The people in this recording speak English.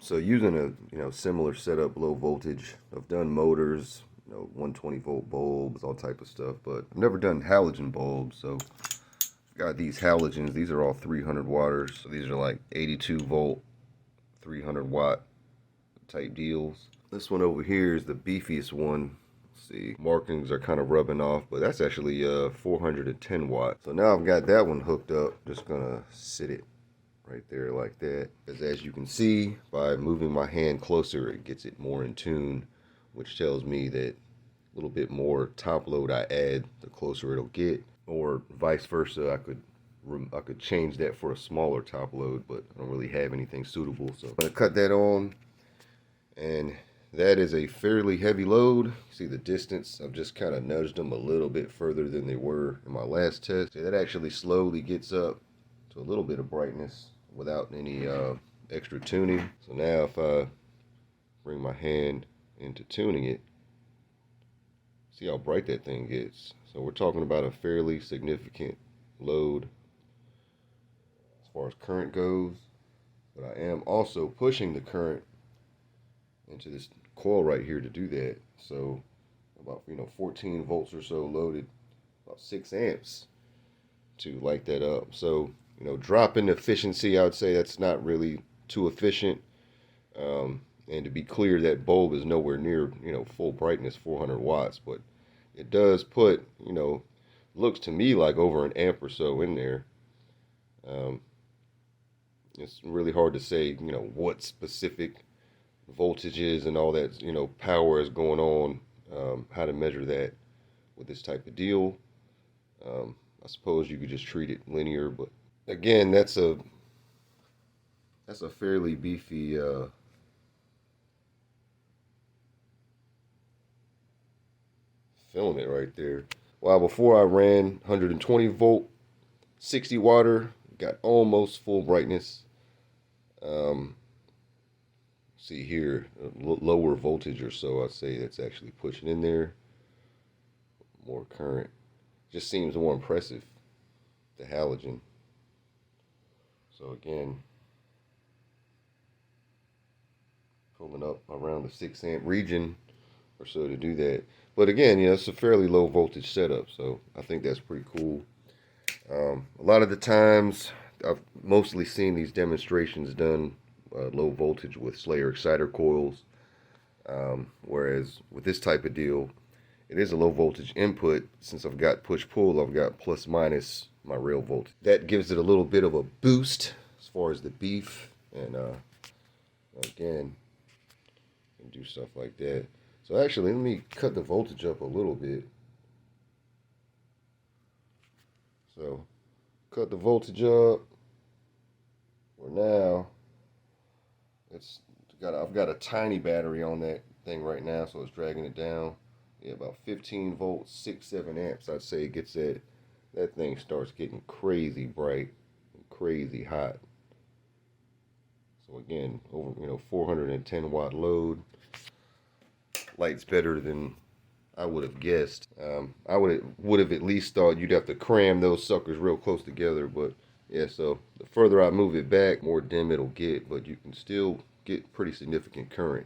So using a similar setup, low voltage, I've done motors, 120 volt bulbs, all type of stuff, but I've never done halogen bulbs. So I've got these halogens. These are all 300 watters. So these are like 82 volt, 300 watt type deals. This one over here is the beefiest one. Let's see, markings are kind of rubbing off, but that's actually 410 watts. So now I've got that one hooked up. Just gonna sit it right there like that. As you can see, by moving my hand closer, it gets it more in tune, which tells me that a little bit more top load I add, the closer it'll get, or vice versa. I could change that for a smaller top load, but I don't really have anything suitable. So I'm gonna cut that on, and that is a fairly heavy load. See the distance? I've just kind of nudged them a little bit further than they were in my last test. See, that actually slowly gets up to a little bit of brightness without any extra tuning. So now if I bring my hand into tuning it, see how bright that thing gets. So we're talking about a fairly significant load as far as current goes, but I am also pushing the current into this coil right here to do that. So about 14 volts or so loaded, about 6 amps to light that up. So drop in efficiency, I would say that's not really too efficient. And to be clear, that bulb is nowhere near full brightness, 400 watts, but it does put looks to me like over an amp or so in there. It's really hard to say what specific voltages and all that power is going on, how to measure that with this type of deal. I suppose you could just treat it linear, but again, that's a fairly beefy filament right there. While before I ran 120 volt 60 watter, got almost full brightness. See here, lower voltage or so, I'd say that's actually pushing in there. More current. Just seems more impressive, the halogen. So again, pulling up around the 6 amp region or so to do that. But again, it's a fairly low voltage setup, so I think that's pretty cool. A lot of the times, I've mostly seen these demonstrations done low voltage with Slayer exciter coils, whereas with this type of deal, it is a low voltage input. Since I've got push-pull, I've got plus minus my rail voltage. That gives it a little bit of a boost as far as the beef, and again, do stuff like that. So actually, let me cut the voltage up a little bit. So, cut the voltage up. For now, I've got a tiny battery on that thing right now, so it's dragging it down. Yeah, about 15 volts, 6-7 amps. I'd say it gets that thing starts getting crazy bright and crazy hot. So again, over 410 watt load. Lights better than I would have guessed. I would have at least thought you'd have to cram those suckers real close together, but yeah, so the further I move it back, more dim it'll get, but you can still get pretty significant current.